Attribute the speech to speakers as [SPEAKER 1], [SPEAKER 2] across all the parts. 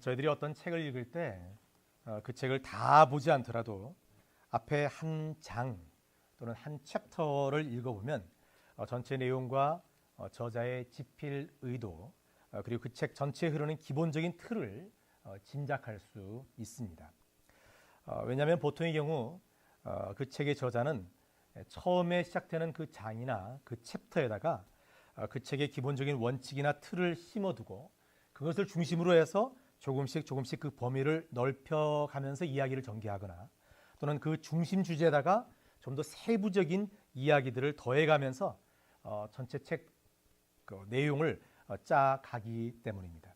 [SPEAKER 1] 저희들이 어떤 책을 읽을 때 그 책을 다 보지 않더라도 앞에 한 장 또는 한 챕터를 읽어보면 전체 내용과 저자의 집필 의도 그리고 그 책 전체에 흐르는 기본적인 틀을 짐작할 수 있습니다. 왜냐하면 보통의 경우 그 책의 저자는 처음에 시작되는 그 장이나 그 챕터에다가 그 책의 기본적인 원칙이나 틀을 심어두고 그것을 중심으로 해서 조금씩 그 범위를 넓혀가면서 이야기를 전개하거나 또는 그 중심 주제에다가 좀 더 세부적인 이야기들을 더해가면서 전체 책 내용을 짜가기 때문입니다.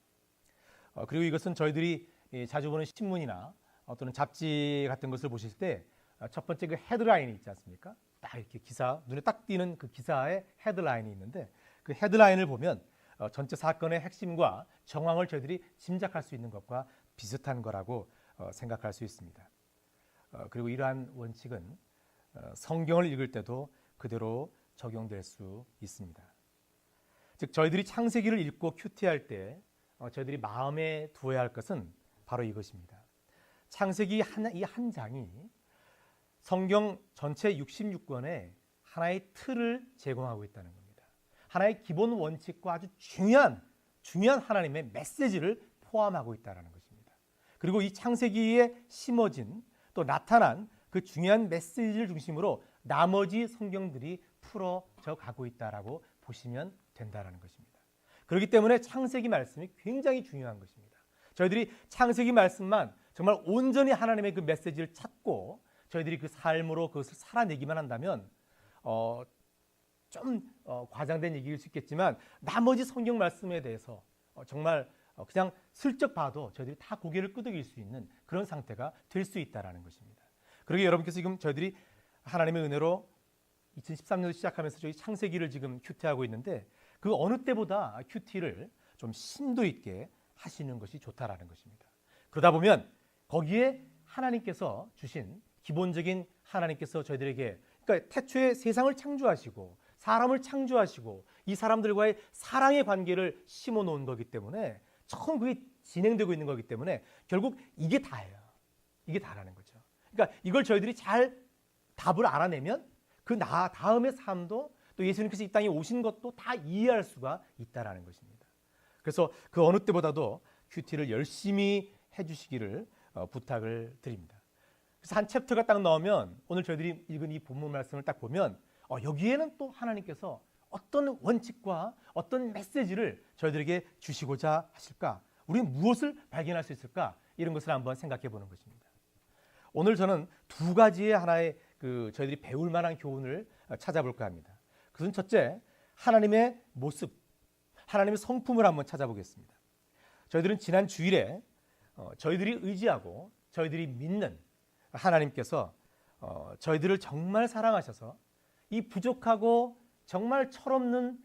[SPEAKER 1] 그리고 이것은 저희들이 자주 보는 신문이나 또는 잡지 같은 것을 보실 때 첫 번째 그 헤드라인이 있지 않습니까? 딱 이렇게 기사, 눈에 딱 띄는 그 기사의 헤드라인이 있는데 그 헤드라인을 보면 전체 사건의 핵심과 정황을 저희들이 짐작할 수 있는 것과 비슷한 거라고 생각할 수 있습니다. 그리고 이러한 원칙은 성경을 읽을 때도 그대로 적용될 수 있습니다. 즉 저희들이 창세기를 읽고 큐티할 때 저희들이 마음에 두어야 할 것은 바로 이것입니다. 창세기 이 한 장이 성경 전체 66권에 하나의 틀을 제공하고 있다는 겁니다. 하나의 기본 원칙과 아주 중요한 하나님의 메시지를 포함하고 있다는 것입니다. 그리고 이 창세기에 심어진 또 나타난 그 중요한 메시지를 중심으로 나머지 성경들이 풀어져 가고 있다라고 보시면 된다는 것입니다. 그렇기 때문에 창세기 말씀이 굉장히 중요한 것입니다. 저희들이 창세기 말씀만 정말 온전히 하나님의 그 메시지를 찾고 저희들이 그 삶으로 그것을 살아내기만 한다면 좀 과장된 얘기일 수 있겠지만 나머지 성경 말씀에 대해서 정말 그냥 슬쩍 봐도 저희들이 다 고개를 끄덕일 수 있는 그런 상태가 될 수 있다는 것입니다. 그러게 여러분께서 지금 저희들이 하나님의 은혜로 2013년도 시작하면서 저희 창세기를 지금 큐티하고 있는데 그 어느 때보다 큐티를 좀 심도 있게 하시는 것이 좋다라는 것입니다. 그러다 보면 거기에 하나님께서 주신 기본적인 하나님께서 저희들에게 그러니까 태초에 세상을 창조하시고 사람을 창조하시고 이 사람들과의 사랑의 관계를 심어 놓은 거기 때문에 처음 그게 진행되고 있는 거기 때문에 결국 이게 다예요. 이게 다라는 거죠. 그러니까 이걸 저희들이 잘 답을 알아내면 그 다음의 삶도 또 예수님께서 이 땅에 오신 것도 다 이해할 수가 있다라는 것입니다. 그래서 그 어느 때보다도 큐티를 열심히 해주시기를 부탁을 드립니다. 그래서 한 챕터가 딱 나오면 오늘 저희들이 읽은 이 본문 말씀을 딱 보면 여기에는 또 하나님께서 어떤 원칙과 어떤 메시지를 저희들에게 주시고자 하실까? 우리는 무엇을 발견할 수 있을까? 이런 것을 한번 생각해 보는 것입니다. 오늘 저는 두 가지의 하나의 저희들이 배울 만한 교훈을 찾아볼까 합니다. 그것은 첫째, 하나님의 모습, 하나님의 성품을 한번 찾아보겠습니다. 저희들은 지난 주일에 저희들이 의지하고 저희들이 믿는 하나님께서 저희들을 정말 사랑하셔서 이 부족하고 정말 철없는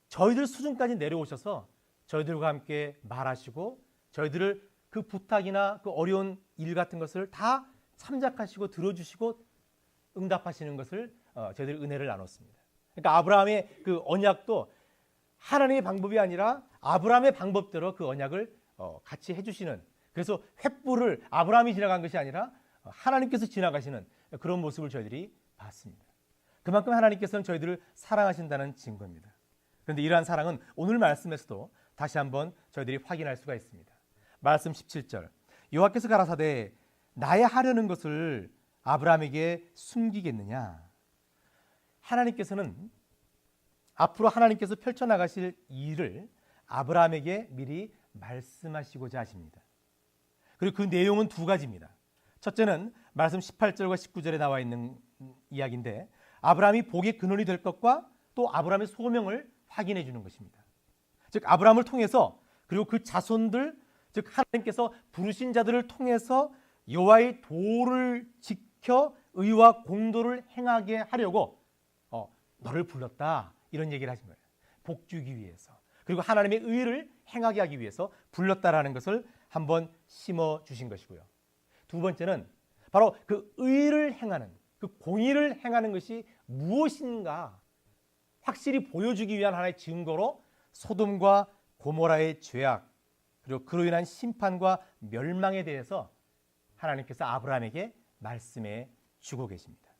[SPEAKER 1] 저희들 수준까지 내려오셔서 저희들과 함께 말하시고 저희들을 그 부탁이나 그 어려운 일 같은 것을 다 참작하시고 들어주시고 응답하시는 것을 저희들이 은혜를 나눴습니다. 그러니까 아브라함의 그 언약도 하나님의 방법이 아니라 아브라함의 방법대로 그 언약을 같이 해주시는 그래서 횃불을 아브라함이 지나간 것이 아니라 하나님께서 지나가시는 그런 모습을 저희들이 봤습니다. 그만큼 하나님께서는 저희들을 사랑하신다는 증거입니다. 그런데 이러한 사랑은 오늘 말씀에서도 다시 한번 저희들이 확인할 수가 있습니다. 말씀 17절 여호와께서 가라사대 나의 하려는 것을 아브라함에게 숨기겠느냐. 하나님께서는 앞으로 하나님께서 펼쳐나가실 일을 아브라함에게 미리 말씀하시고자 하십니다. 그리고 그 내용은 두 가지입니다. 첫째는 말씀 18절과 19절에 나와 있는 이야기인데 아브라함이 복의 근원이 될 것과 또 아브라함의 소명을 확인해 주는 것입니다. 즉 아브라함을 통해서 그리고 그 자손들 즉 하나님께서 부르신 자들을 통해서 여호와의 도를 지켜 의와 공도를 행하게 하려고 너를 불렀다 이런 얘기를 하신 거예요. 복 주기 위해서 그리고 하나님의 의를 행하게 하기 위해서 불렀다라는 것을 한번 심어 주신 것이고요. 두 번째는 바로 그 의를 행하는 그 공의를 행하는 것이 무엇인가 확실히 보여주기 위한 하나의 증거로 소돔과 고모라의 죄악 그리고 그로 인한 심판과 멸망에 대해서 하나님께서 아브라함에게 말씀해 주고 계십니다.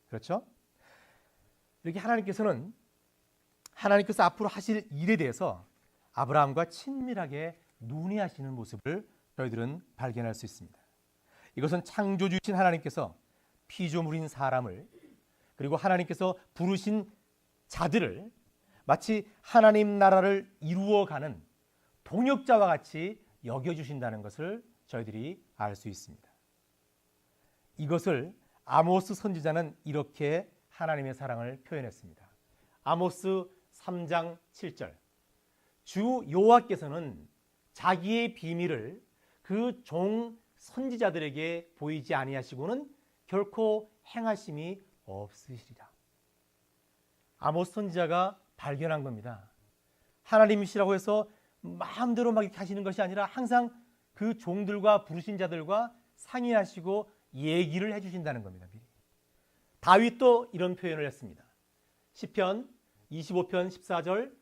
[SPEAKER 1] 그렇죠? 이렇게 하나님께서 앞으로 하실 일에 대해서 아브라함과 친밀하게 논의하시는 모습을 저희들은 발견할 수 있습니다. 이것은 창조주이신 하나님께서 피조물인 사람을, 그리고 하나님께서 부르신 자들을 마치 하나님 나라를 이루어가는 동역자와 같이 여겨주신다는 것을 저희들이 알 수 있습니다. 이것을 아모스 선지자는 이렇게 하나님의 사랑을 표현했습니다. 아모스 3장 7절. 주 여호와께서는 자기의 비밀을 그 종 선지자들에게 보이지 아니하시고는 결코 행하심이 없으시리라. 아모스 선지자가 발견한 겁니다. 하나님이시라고 해서 마음대로 막 이렇게 하시는 것이 아니라 항상 그 종들과 부르신 자들과 상의하시고 얘기를 해주신다는 겁니다. 미리. 다윗도 이런 표현을 했습니다. 시편 25편 14절.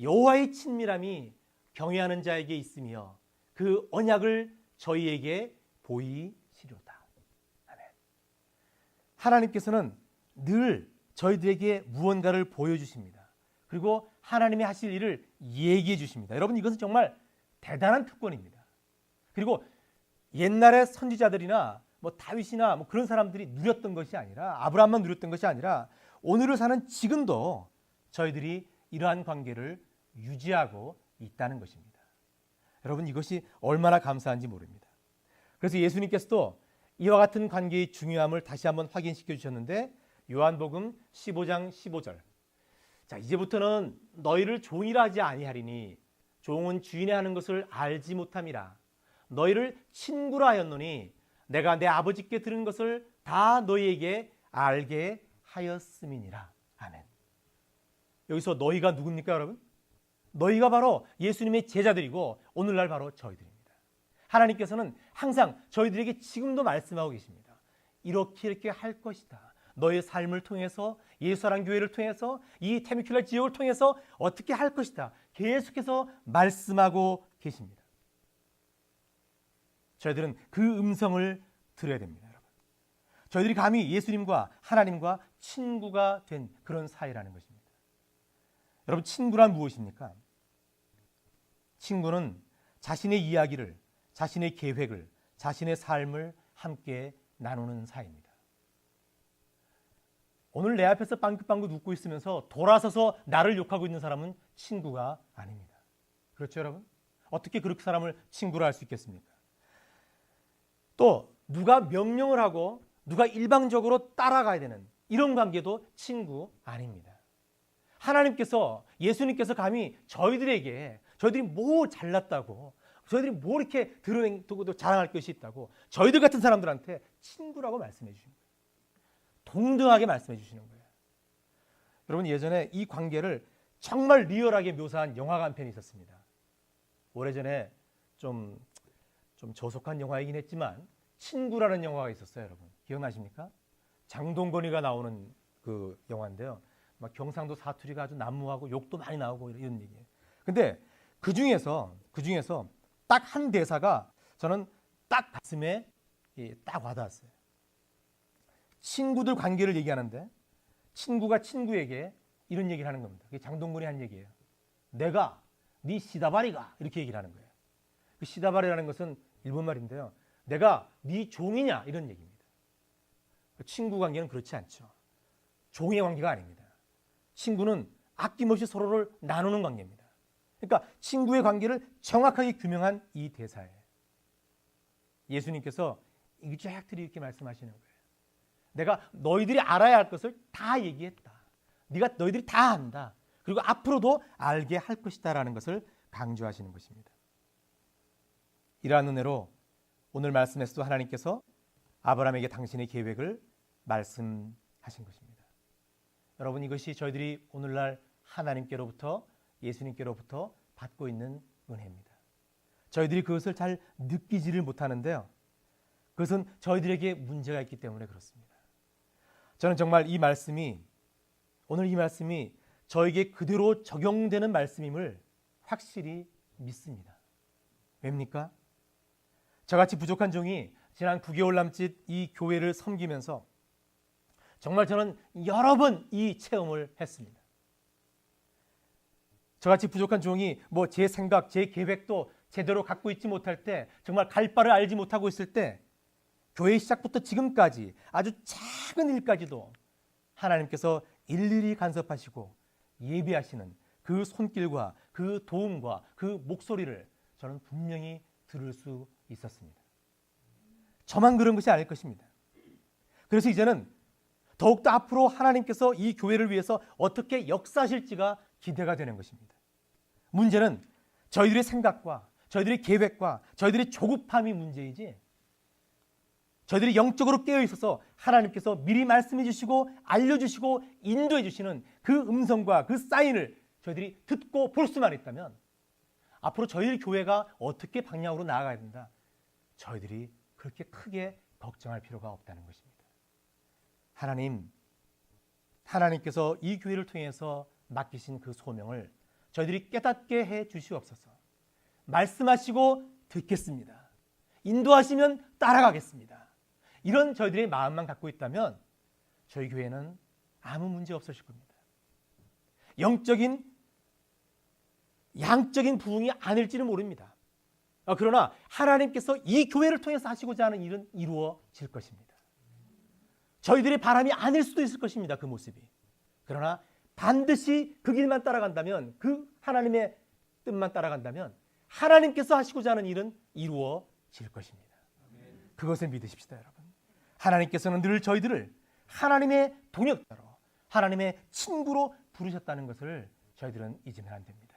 [SPEAKER 1] 여호와의 친밀함이 경외하는 자에게 있으며 그 언약을 저희에게 보이시려다. 아멘. 하나님께서는 늘 저희들에게 무언가를 보여주십니다. 그리고 하나님이 하실 일을 얘기해 주십니다. 여러분, 이것은 정말 대단한 특권입니다. 그리고 옛날의 선지자들이나 다윗이나 그런 사람들이 누렸던 것이 아니라, 아브라함만 누렸던 것이 아니라 오늘을 사는 지금도 저희들이 이러한 관계를 유지하고 있다는 것입니다. 여러분, 이것이 얼마나 감사한지 모릅니다. 그래서 예수님께서도 이와 같은 관계의 중요함을 다시 한번 확인시켜 주셨는데, 요한복음 15장 15절. 자, 이제부터는 너희를 종이라 하지 아니하리니 종은 주인의 하는 것을 알지 못함이라. 너희를 친구라 하였노니 내가 내 아버지께 들은 것을 다 너희에게 알게 하였음이니라. 아멘. 여기서 너희가 누굽니까, 여러분? 너희가 바로 예수님의 제자들이고 오늘날 바로 저희들입니다. 하나님께서는 항상 저희들에게 지금도 말씀하고 계십니다. 이렇게 할 것이다. 너의 삶을 통해서, 예수사랑교회를 통해서, 이 테미큘라 지역을 통해서 어떻게 할 것이다. 계속해서 말씀하고 계십니다. 저희들은 그 음성을 들어야 됩니다, 여러분. 저희들이 감히 예수님과 하나님과 친구가 된 그런 사이라는 것입니다. 여러분, 친구란 무엇입니까? 친구는 자신의 이야기를, 자신의 계획을, 자신의 삶을 함께 나누는 사이입니다. 오늘 내 앞에서 빵긋빵긋 웃고 있으면서 돌아서서 나를 욕하고 있는 사람은 친구가 아닙니다. 그렇죠, 여러분? 어떻게 그렇게 사람을 친구로 할 수 있겠습니까? 또 누가 명령을 하고 누가 일방적으로 따라가야 되는 이런 관계도 친구 아닙니다. 하나님께서, 예수님께서 감히 저희들이 뭐 잘났다고, 저희들이 뭐 이렇게 드러내고 자랑할 것이 있다고 저희들 같은 사람들한테 친구라고 말씀해 주신 거예요. 동등하게 말씀해 주시는 거예요. 여러분, 예전에 이 관계를 정말 리얼하게 묘사한 영화가 한 편이 있었습니다. 오래전에 좀 저속한 영화이긴 했지만 친구라는 영화가 있었어요. 여러분, 기억나십니까? 장동건이가 나오는 그 영화인데요. 막 경상도 사투리가 아주 난무하고 욕도 많이 나오고 이런 얘기예요. 근데 그 중에서 딱 한 대사가 저는 딱 가슴에 딱 와닿았어요. 친구들 관계를 얘기하는데 친구가 친구에게 이런 얘기를 하는 겁니다. 그게 장동건이 한 얘기예요. 내가 네 시다바리가, 이렇게 얘기를 하는 거예요. 그 시다바리라는 것은 일본 말인데요. 내가 네 종이냐, 이런 얘기입니다. 친구 관계는 그렇지 않죠. 종의 관계가 아닙니다. 친구는 아낌없이 서로를 나누는 관계입니다. 그러니까 친구의 관계를 정확하게 규명한 이 대사예요. 예수님께서 일주일들이 이렇게 말씀하시는 거예요. 내가 너희들이 알아야 할 것을 다 얘기했다. 너희들이 다 안다. 그리고 앞으로도 알게 할 것이다라는 것을 강조하시는 것입니다. 이러한 은혜로 오늘 말씀에서도 하나님께서 아브라함에게 당신의 계획을 말씀하신 것입니다. 여러분, 이것이 저희들이 오늘날 하나님께로부터, 예수님께로부터 받고 있는 은혜입니다. 저희들이 그것을 잘 느끼지를 못하는데요. 그것은 저희들에게 문제가 있기 때문에 그렇습니다. 저는 정말 오늘 이 말씀이 저에게 그대로 적용되는 말씀임을 확실히 믿습니다. 왜입니까? 저같이 부족한 종이 지난 9개월 남짓 이 교회를 섬기면서 정말 저는 여러 번 이 체험을 했습니다. 저같이 부족한 종이 뭐 제 생각, 제 계획도 제대로 갖고 있지 못할 때, 정말 갈 바를 알지 못하고 있을 때, 교회 시작부터 지금까지 아주 작은 일까지도 하나님께서 일일이 간섭하시고 예비하시는 그 손길과 그 도움과 그 목소리를 저는 분명히 들을 수 있었습니다. 저만 그런 것이 아닐 것입니다. 그래서 이제는 더욱더 앞으로 하나님께서 이 교회를 위해서 어떻게 역사하실지가 기대가 되는 것입니다. 문제는 저희들의 생각과 저희들의 계획과 저희들의 조급함이 문제이지, 저희들이 영적으로 깨어 있어서 하나님께서 미리 말씀해 주시고 알려주시고 인도해 주시는 그 음성과 그 사인을 저희들이 듣고 볼 수만 있다면 앞으로 저희들 교회가 어떻게 방향으로 나아가야 된다, 저희들이 그렇게 크게 걱정할 필요가 없다는 것입니다. 하나님께서 이 교회를 통해서 맡기신 그 소명을 저희들이 깨닫게 해 주시옵소서. 말씀하시고 듣겠습니다. 인도하시면 따라가겠습니다. 이런 저희들의 마음만 갖고 있다면 저희 교회는 아무 문제 없으실 겁니다. 양적인 부흥이 아닐지는 모릅니다. 그러나 하나님께서 이 교회를 통해서 하시고자 하는 일은 이루어질 것입니다. 저희들의 바람이 아닐 수도 있을 것입니다. 그 모습이. 그러나 반드시 그 길만 따라간다면, 그 하나님의 뜻만 따라간다면 하나님께서 하시고자 하는 일은 이루어질 것입니다. 그것을 믿으십시다, 여러분. 하나님께서는 늘 저희들을 하나님의 동역자로, 하나님의 친구로 부르셨다는 것을 저희들은 잊으면 안 됩니다.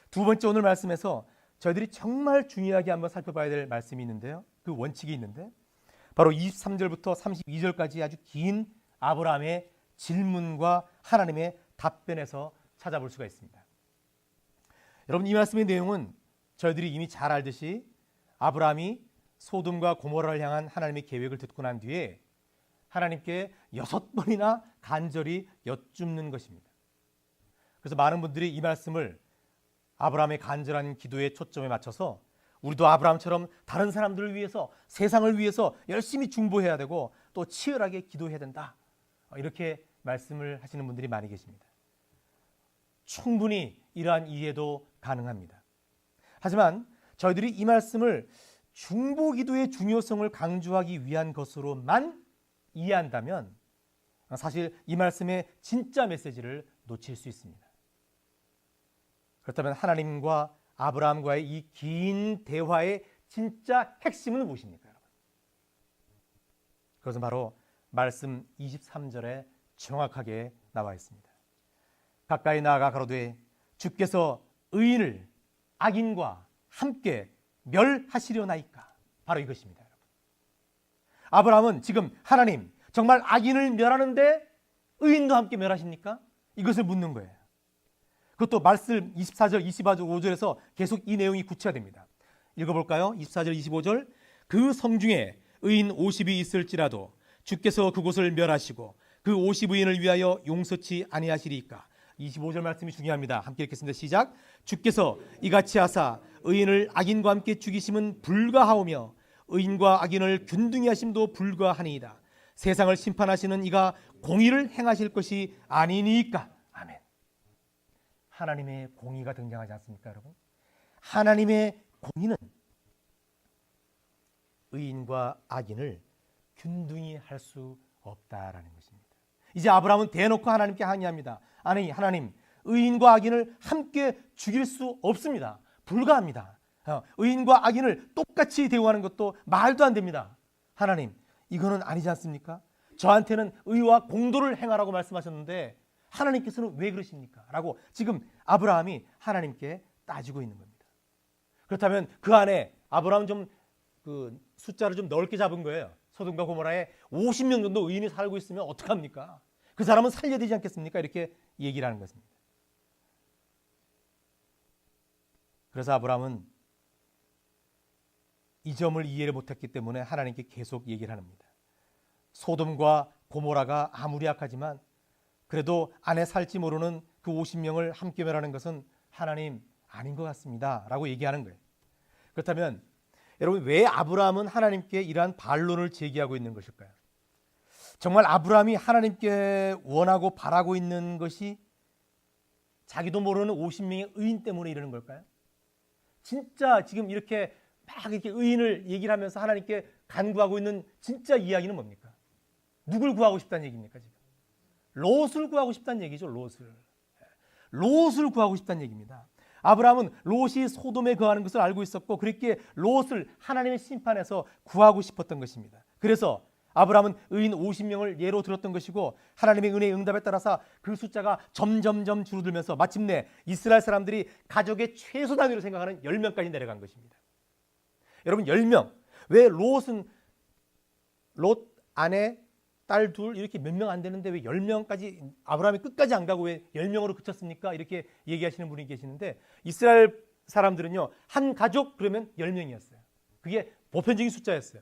[SPEAKER 1] 두 번째, 오늘 말씀에서 저희들이 정말 중요하게 한번 살펴봐야 될 말씀이 있는데요. 그 원칙이 있는데 바로 23절부터 32절까지 아주 긴 아브라함의 질문과 하나님의 답변에서 찾아볼 수가 있습니다. 여러분, 이 말씀의 내용은 저희들이 이미 잘 알듯이 아브라함이 소돔과 고모라를 향한 하나님의 계획을 듣고 난 뒤에 하나님께 6번이나 간절히 여쭙는 것입니다. 그래서 많은 분들이 이 말씀을 아브라함의 간절한 기도에 초점에 맞춰서 우리도 아브라함처럼 다른 사람들을 위해서, 세상을 위해서 열심히 중보해야 되고 또 치열하게 기도해야 된다, 이렇게 말씀을 하시는 분들이 많이 계십니다. 충분히 이러한 이해도 가능합니다. 하지만 저희들이 이 말씀을 중보기도의 중요성을 강조하기 위한 것으로만 이해한다면 사실 이 말씀의 진짜 메시지를 놓칠 수 있습니다. 그렇다면 하나님과 아브라함과의 이 긴 대화의 진짜 핵심은 무엇입니까, 여러분? 그것은 바로 말씀 23절에 정확하게 나와 있습니다. 가까이 나아가 가로되 주께서 의인을 악인과 함께 멸하시려나이까. 바로 이것입니다, 여러분. 아브라함은 지금 하나님, 정말 악인을 멸하는데 의인도 함께 멸하십니까? 이것을 묻는 거예요. 그것도 말씀 24절, 25절에서 계속 이 내용이 구체화됩니다. 읽어볼까요? 24절, 25절. 그 성중에 의인 50이 있을지라도 주께서 그곳을 멸하시고 그 50의인을 위하여 용서치 아니하시리이까. 25절 말씀이 중요합니다. 함께 읽겠습니다. 시작. 주께서 이같이 하사 의인을 악인과 함께 죽이심은 불가하오며 의인과 악인을 균등히 하심도 불가하니이다. 세상을 심판하시는 이가 공의를 행하실 것이 아니니까. 아멘. 하나님의 공의가 등장하지 않습니까, 여러분? 하나님의 공의는 의인과 악인을 균등히 할 수 없다라는 것입니다. 이제 아브라함은 대놓고 하나님께 항의합니다. 아니, 하나님, 의인과 악인을 함께 죽일 수 없습니다. 불가합니다. 의인과 악인을 똑같이 대우하는 것도 말도 안 됩니다. 하나님, 이거는 아니지 않습니까? 저한테는 의와 공도를 행하라고 말씀하셨는데 하나님께서는 왜 그러십니까? 라고 지금 아브라함이 하나님께 따지고 있는 겁니다. 그렇다면 그 안에 아브라함 그 숫자를 좀 넓게 잡은 거예요. 소돔과 고모라에 50명 정도 의인이 살고 있으면 어떡합니까? 그 사람은 살려야 되지 않겠습니까? 이렇게 얘기를 하는 것입니다. 그래서 아브라함은 이 점을 이해를 못했기 때문에 하나님께 계속 얘기를 합니다. 소돔과 고모라가 아무리 악하지만 그래도 안에 살지 모르는 그 50명을 함께 멸하는 것은 하나님 아닌 것 같습니다 라고 얘기하는 거예요. 그렇다면 여러분, 왜 아브라함은 하나님께 이러한 반론을 제기하고 있는 것일까요? 정말 아브라함이 하나님께 원하고 바라고 있는 것이 자기도 모르는 50명의 의인 때문에 이러는 걸까요? 진짜 지금 이렇게 막 이렇게 의인을 얘기를 하면서 하나님께 간구하고 있는 진짜 이야기는 뭡니까? 누굴 구하고 싶다는 얘기입니까, 지금? 롯을 구하고 싶다는 얘기죠, 롯을. 롯을 구하고 싶다는 얘기입니다. 아브라함은 롯이 소돔에 거하는 것을 알고 있었고, 그렇게 롯을 하나님의 심판에서 구하고 싶었던 것입니다. 그래서 아브라함은 의인 50명을 예로 들었던 것이고, 하나님의 은혜의 응답에 따라서 그 숫자가 점점점 줄어들면서 마침내 이스라엘 사람들이 가족의 최소 단위로 생각하는 10명까지 내려간 것입니다. 여러분, 10명. 왜 롯 아내, 딸 둘 이렇게 몇 명 안 되는데 왜 10명까지 아브라함이 끝까지 안 가고 왜 10명으로 그쳤습니까? 이렇게 얘기하시는 분이 계시는데, 이스라엘 사람들은요, 한 가족 그러면 10명이었어요. 그게 보편적인 숫자였어요.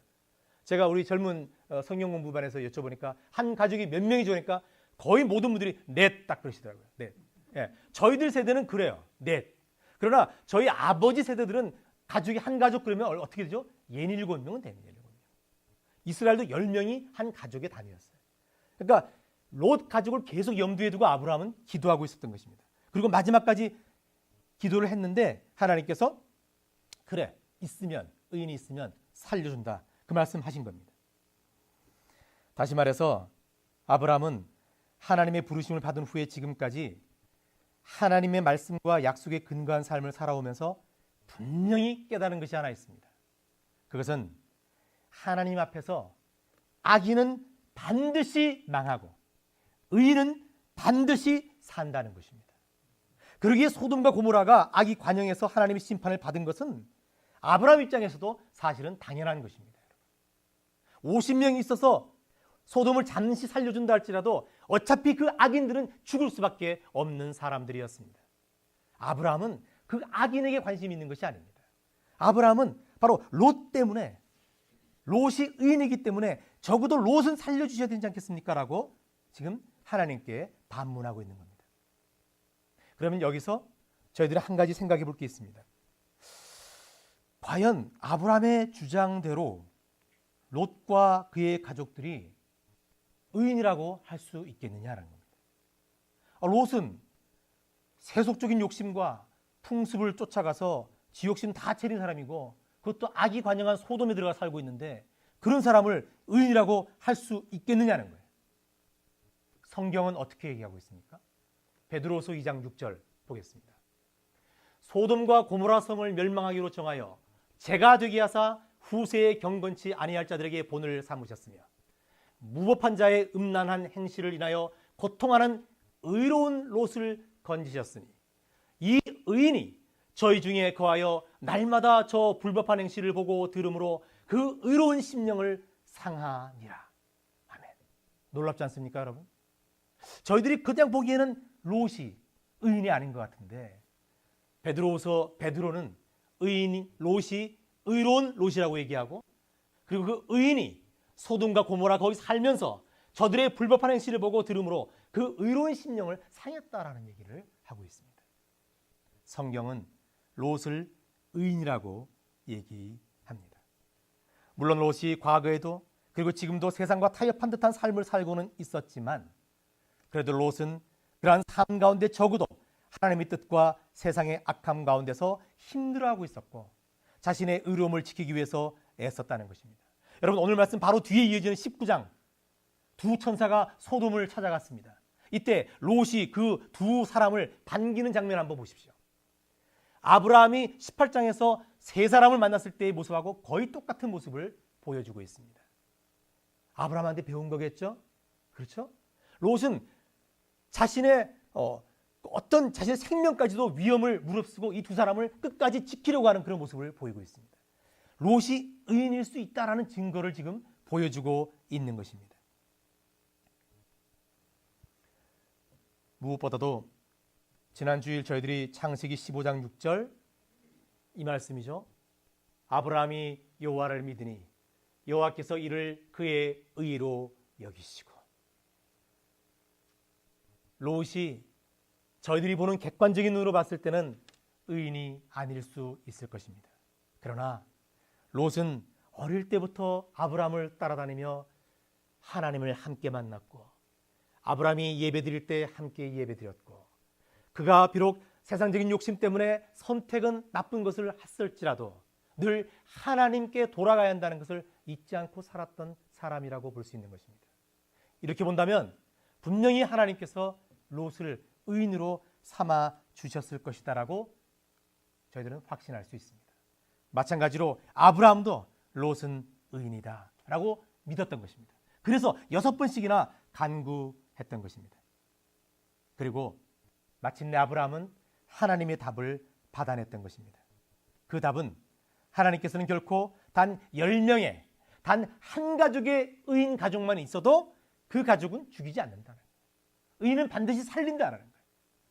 [SPEAKER 1] 제가 우리 젊은 성경 공부반에서 여쭤보니까 한 가족이 몇 명이죠? 그러니까 거의 모든 분들이 넷 딱 그러시더라고요. 넷. 예, 저희들 세대는 그래요. 넷. 그러나 저희 아버지 세대들은 가족이 한 가족 그러면 어떻게 되죠? 67명은 됩니다. 67명. 이스라엘도 10명이 한 가족의 단위였어요. 그러니까 롯 가족을 계속 염두에 두고 아브라함은 기도하고 있었던 것입니다. 그리고 마지막까지 기도를 했는데 하나님께서 그래, 있으면, 의인이 있으면 살려준다, 그 말씀하신 겁니다. 다시 말해서 아브라함은 하나님의 부르심을 받은 후에 지금까지 하나님의 말씀과 약속에 근거한 삶을 살아오면서 분명히 깨달은 것이 하나 있습니다. 그것은 하나님 앞에서 악인은 반드시 망하고 의인은 반드시 산다는 것입니다. 그러기에 소돔과 고모라가 악이 관영해서 하나님의 심판을 받은 것은 아브라함 입장에서도 사실은 당연한 것입니다. 50명이 있어서 소돔을 잠시 살려준다 할지라도 어차피 그 악인들은 죽을 수밖에 없는 사람들이었습니다. 아브라함은 그 악인에게 관심이 있는 것이 아닙니다. 아브라함은 바로 롯 때문에, 롯이 의인이기 때문에 적어도 롯은 살려주셔야 되지 않겠습니까? 라고 지금 하나님께 반문하고 있는 겁니다. 그러면 여기서 저희들이 한 가지 생각해 볼 게 있습니다. 과연 아브라함의 주장대로 롯과 그의 가족들이 의인이라고 할 수 있겠느냐라는 겁니다. 롯은 세속적인 욕심과 풍습을 쫓아가서 지 욕심 다 차린 사람이고, 그것도 악이 관영한 소돔에 들어가 살고 있는데 그런 사람을 의인이라고 할 수 있겠느냐는 거예요. 성경은 어떻게 얘기하고 있습니까? 베드로서 2장 6절 보겠습니다. 소돔과 고모라 성을 멸망하기로 정하여 제가 되게 하사 후세에 경건치 아니할 자들에게 본을 삼으셨으며 무법한 자의 음란한 행실을 인하여 고통하는 의로운 롯을 건지셨으니 이 의인이 저희 중에 거하여 날마다 저 불법한 행실을 보고 들음으로 그 의로운 심령을 상하니라. 아멘. 놀랍지 않습니까, 여러분? 저희들이 그냥 보기에는 롯이 의인이 아닌 것 같은데 베드로는 롯이 의로운 롯이라고 얘기하고, 그리고 그 의인이 소돔과 고모라 거기 살면서 저들의 불법한 행실을 보고 들음으로 그 의로운 심령을 상했다라는 얘기를 하고 있습니다. 성경은 롯을 의인이라고 얘기합니다. 물론 롯이 과거에도 그리고 지금도 세상과 타협한 듯한 삶을 살고는 있었지만, 그래도 롯은 그러한 삶 가운데 적어도 하나님의 뜻과 세상의 악함 가운데서 힘들어하고 있었고 자신의 의로움을 지키기 위해서 애썼다는 것입니다. 여러분, 오늘 말씀 바로 뒤에 이어지는 19장, 두 천사가 소돔을 찾아갔습니다. 이때 롯이 그 두 사람을 반기는 장면 한번 보십시오. 아브라함이 18장에서 세 사람을 만났을 때의 모습하고 거의 똑같은 모습을 보여주고 있습니다. 아브라함한테 배운 거겠죠? 그렇죠? 롯은 자신의 자신의 생명까지도 위험을 무릅쓰고 이 두 사람을 끝까지 지키려고 하는 그런 모습을 보이고 있습니다. 롯이 의인일 수 있다라는 증거를 지금 보여주고 있는 것입니다. 무엇보다도 지난 주일 저희들이 창세기 15장 6절 이 말씀이죠. 아브라함이 여호와를 믿으니 여호와께서 이를 그의 의로 여기시고. 롯이 저희들이 보는 객관적인 눈으로 봤을 때는 의인이 아닐 수 있을 것입니다. 그러나 롯은 어릴 때부터 아브라함을 따라다니며 하나님을 함께 만났고 아브라함이 예배드릴 때 함께 예배드렸고 그가 비록 세상적인 욕심 때문에 선택은 나쁜 것을 했을지라도 늘 하나님께 돌아가야 한다는 것을 잊지 않고 살았던 사람이라고 볼 수 있는 것입니다. 이렇게 본다면 분명히 하나님께서 롯을 의인으로 삼아 주셨을 것이다라고 저희들은 확신할 수 있습니다. 마찬가지로 아브라함도 롯은 의인이다라고 믿었던 것입니다. 그래서 6번씩이나 간구했던 것입니다. 그리고 마침내 아브라함은 하나님의 답을 받아냈던 것입니다. 그 답은 하나님께서는 결코 단 10명의 단 한 가족의 의인 가족만 있어도 그 가족은 죽이지 않는다는 거예요. 의인은 반드시 살린다는 거예요.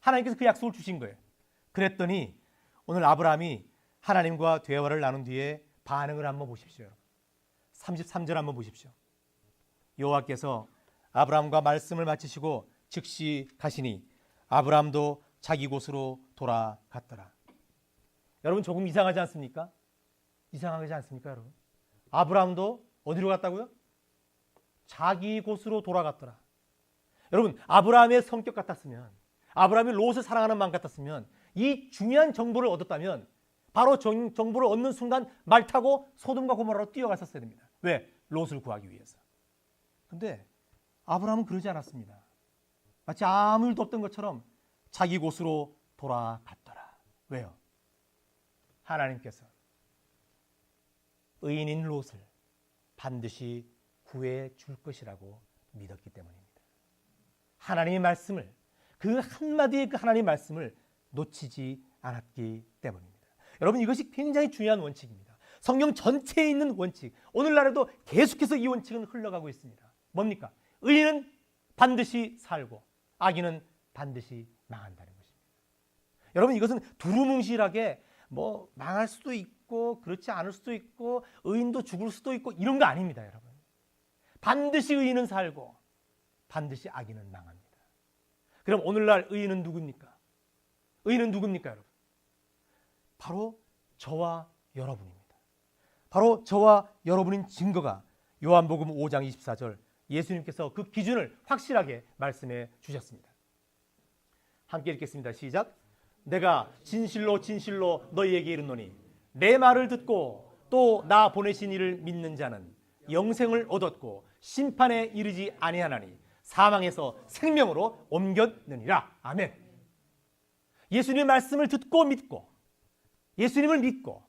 [SPEAKER 1] 하나님께서 그 약속을 주신 거예요. 그랬더니 오늘 아브라함이 하나님과 대화를 나눈 뒤에 반응을 한번 보십시오. 33절 한번 보십시오. 여호와께서 아브라함과 말씀을 마치시고 즉시 가시니 아브라함도 자기 곳으로 돌아갔더라. 여러분 조금 이상하지 않습니까? 이상하지 않습니까, 여러분? 아브라함도 어디로 갔다고요? 자기 곳으로 돌아갔더라. 여러분, 아브라함의 성격 같았으면, 아브라함이 롯을 사랑하는 마음 같았으면, 이 중요한 정보를 얻었다면 바로 정보를 얻는 순간 말 타고 소돔과 고모라로 뛰어갔었어야 됩니다. 왜? 롯을 구하기 위해서. 근데 아브라함은 그러지 않았습니다. 마치 아무 일도 없던 것처럼 자기 곳으로 돌아갔더라. 왜요? 하나님께서 의인인 롯을 반드시 구해 줄 것이라고 믿었기 때문입니다. 하나님의 말씀을, 그 한마디의 그 하나님의 말씀을 놓치지 않았기 때문입니다. 여러분, 이것이 굉장히 중요한 원칙입니다. 성경 전체에 있는 원칙, 오늘날에도 계속해서 이 원칙은 흘러가고 있습니다. 뭡니까? 의인은 반드시 살고 악인은 반드시 망한다는 것입니다. 여러분, 이것은 두루뭉실하게 뭐 망할 수도 있고 그렇지 않을 수도 있고 의인도 죽을 수도 있고 이런 거 아닙니다, 여러분. 반드시 의인은 살고 반드시 악인은 망합니다. 그럼 오늘날 의인은 누굽니까? 의인은 누굽니까, 여러분? 바로 저와 여러분입니다. 바로 저와 여러분인 증거가 요한복음 5장 24절 예수님께서 그 기준을 확실하게 말씀해 주셨습니다. 함께 읽겠습니다. 시작. 내가 진실로 진실로 너희에게 이르노니 내 말을 듣고 또 나 보내신 이를 믿는 자는 영생을 얻었고 심판에 이르지 아니하나니 사망에서 생명으로 옮겼느니라. 아멘. 예수님의 말씀을 듣고 믿고 예수님을 믿고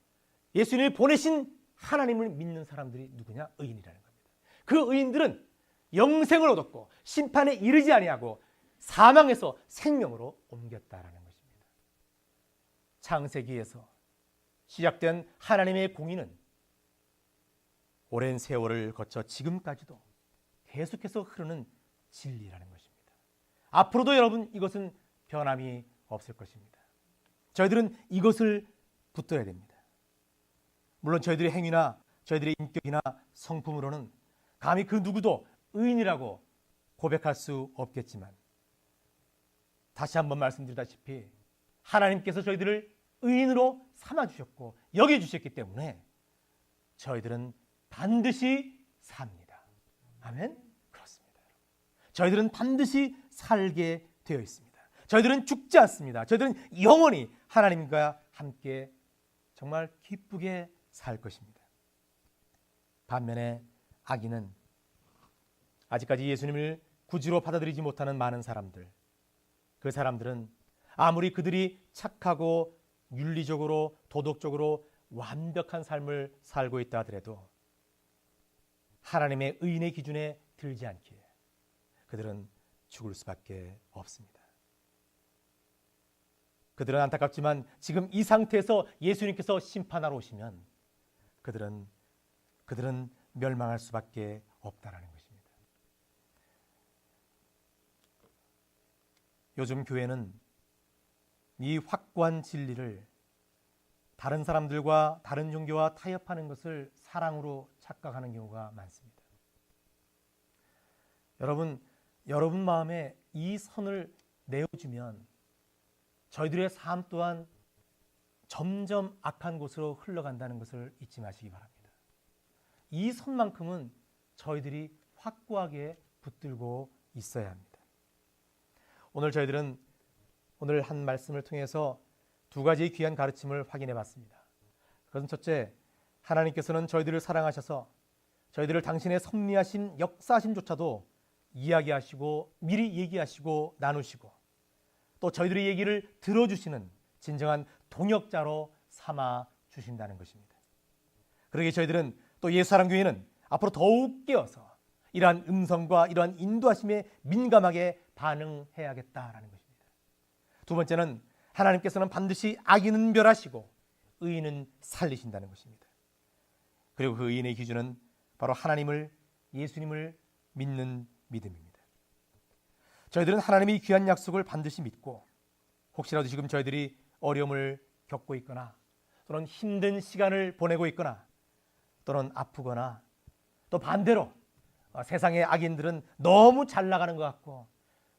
[SPEAKER 1] 예수님을 보내신 하나님을 믿는 사람들이 누구냐? 의인이라는 겁니다. 그 의인들은 영생을 얻었고 심판에 이르지 아니하고 사망에서 생명으로 옮겼다라는 것입니다. 창세기에서 시작된 하나님의 공의는 오랜 세월을 거쳐 지금까지도 계속해서 흐르는 진리라는 것입니다. 앞으로도 여러분 이것은 변함이 없을 것입니다. 저희들은 이것을 붙들어야 됩니다. 물론 저희들의 행위나 저희들의 인격이나 성품으로는 감히 그 누구도 의인이라고 고백할 수 없겠지만 다시 한번 말씀드리다시피 하나님께서 저희들을 의인으로 삼아주셨고 여겨주셨기 때문에 저희들은 반드시 삽니다. 아멘? 그렇습니다. 저희들은 반드시 살게 되어 있습니다. 저희들은 죽지 않습니다. 저희들은 영원히 하나님과 함께 정말 기쁘게 살 것입니다. 반면에 악인은 아직까지 예수님을 구주로 받아들이지 못하는 많은 사람들, 그 사람들은 아무리 그들이 착하고 윤리적으로 도덕적으로 완벽한 삶을 살고 있다 하더라도 하나님의 의인의 기준에 들지 않기에 그들은 죽을 수밖에 없습니다. 그들은 안타깝지만 지금 이 상태에서 예수님께서 심판하러 오시면 그들은 멸망할 수밖에 없다라는 것입니다. 요즘 교회는 이 확고한 진리를 다른 사람들과 다른 종교와 타협하는 것을 사랑으로 착각하는 경우가 많습니다. 여러분 마음에 이 선을 내어주면 저희들의 삶 또한 점점 악한 곳으로 흘러간다는 것을 잊지 마시기 바랍니다. 이 선만큼은 저희들이 확고하게 붙들고 있어야 합니다. 오늘 저희들은 오늘 한 말씀을 통해서 두 가지의 귀한 가르침을 확인해 봤습니다. 그것은 첫째, 하나님께서는 저희들을 사랑하셔서 저희들을 당신의 섭리하신 역사하심조차도 이야기하시고 미리 얘기하시고 나누시고 또 저희들의 얘기를 들어주시는 진정한 동역자로 삼아 주신다는 것입니다. 그러기에 저희들은 또 예수사랑교회는 앞으로 더욱 깨어서 이러한 음성과 이러한 인도하심에 민감하게 반응해야겠다라는 것입니다. 두 번째는 하나님께서는 반드시 악인은 멸하시고 의인은 살리신다는 것입니다. 그리고 그 의인의 기준은 바로 하나님을, 예수님을 믿는 믿음입니다. 저희들은 하나님의 귀한 약속을 반드시 믿고 혹시라도 지금 저희들이 어려움을 겪고 있거나 또는 힘든 시간을 보내고 있거나 또는 아프거나 또 반대로 세상의 악인들은 너무 잘 나가는 것 같고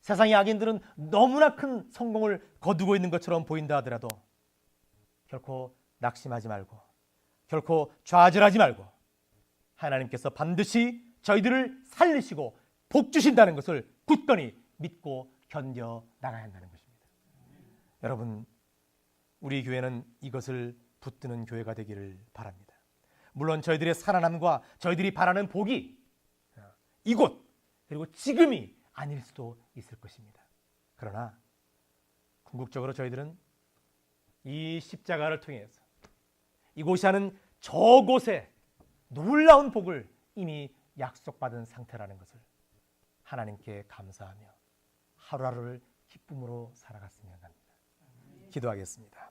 [SPEAKER 1] 세상의 악인들은 너무나 큰 성공을 거두고 있는 것처럼 보인다 하더라도 결코 낙심하지 말고 결코 좌절하지 말고 하나님께서 반드시 저희들을 살리시고 복 주신다는 것을 굳건히 믿고 견뎌 나가야 한다는 것입니다. 여러분, 우리 교회는 이것을 붙드는 교회가 되기를 바랍니다. 물론 저희들의 살아남과 저희들이 바라는 복이 이곳 그리고 지금이 아닐 수도 있을 것입니다. 그러나 궁극적으로 저희들은 이 십자가를 통해서 이곳이 하는 저곳에 놀라운 복을 이미 약속받은 상태라는 것을 하나님께 감사하며 하루하루를 기쁨으로 살아갔으면 합니다. 기도하겠습니다.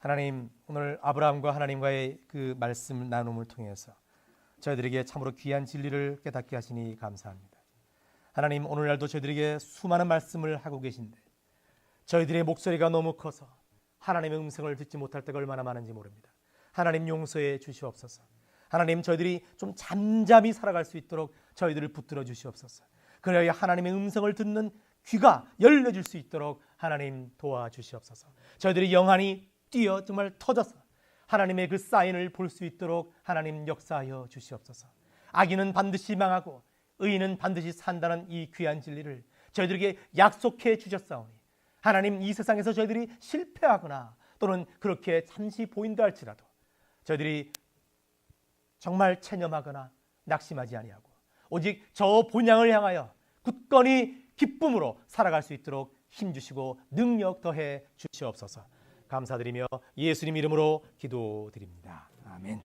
[SPEAKER 1] 하나님, 오늘 아브라함과 하나님과의 그 말씀 나눔을 통해서 저희들에게 참으로 귀한 진리를 깨닫게 하시니 감사합니다. 하나님, 오늘날도 저희들에게 수많은 말씀을 하고 계신데 저희들의 목소리가 너무 커서 하나님의 음성을 듣지 못할 때가 얼마나 많은지 모릅니다. 하나님, 용서해 주시옵소서. 하나님, 저희들이 좀 잠잠히 살아갈 수 있도록 저희들을 붙들어 주시옵소서. 그래야 하나님의 음성을 듣는 귀가 열려질 수 있도록 하나님 도와주시옵소서. 저희들이 영안이 뛰어 정말 터져서 하나님의 그 사인을 볼 수 있도록 하나님 역사하여 주시옵소서. 악인은 반드시 망하고 의인은 반드시 산다는 이 귀한 진리를 저희들에게 약속해 주셨사오니 하나님, 이 세상에서 저희들이 실패하거나 또는 그렇게 잠시 보인다 할지라도 저희들이 정말 체념하거나 낙심하지 아니하고 오직 저 본향을 향하여 굳건히 기쁨으로 살아갈 수 있도록 힘주시고 능력 더해 주시옵소서. 감사드리며 예수님 이름으로 기도드립니다. 아멘.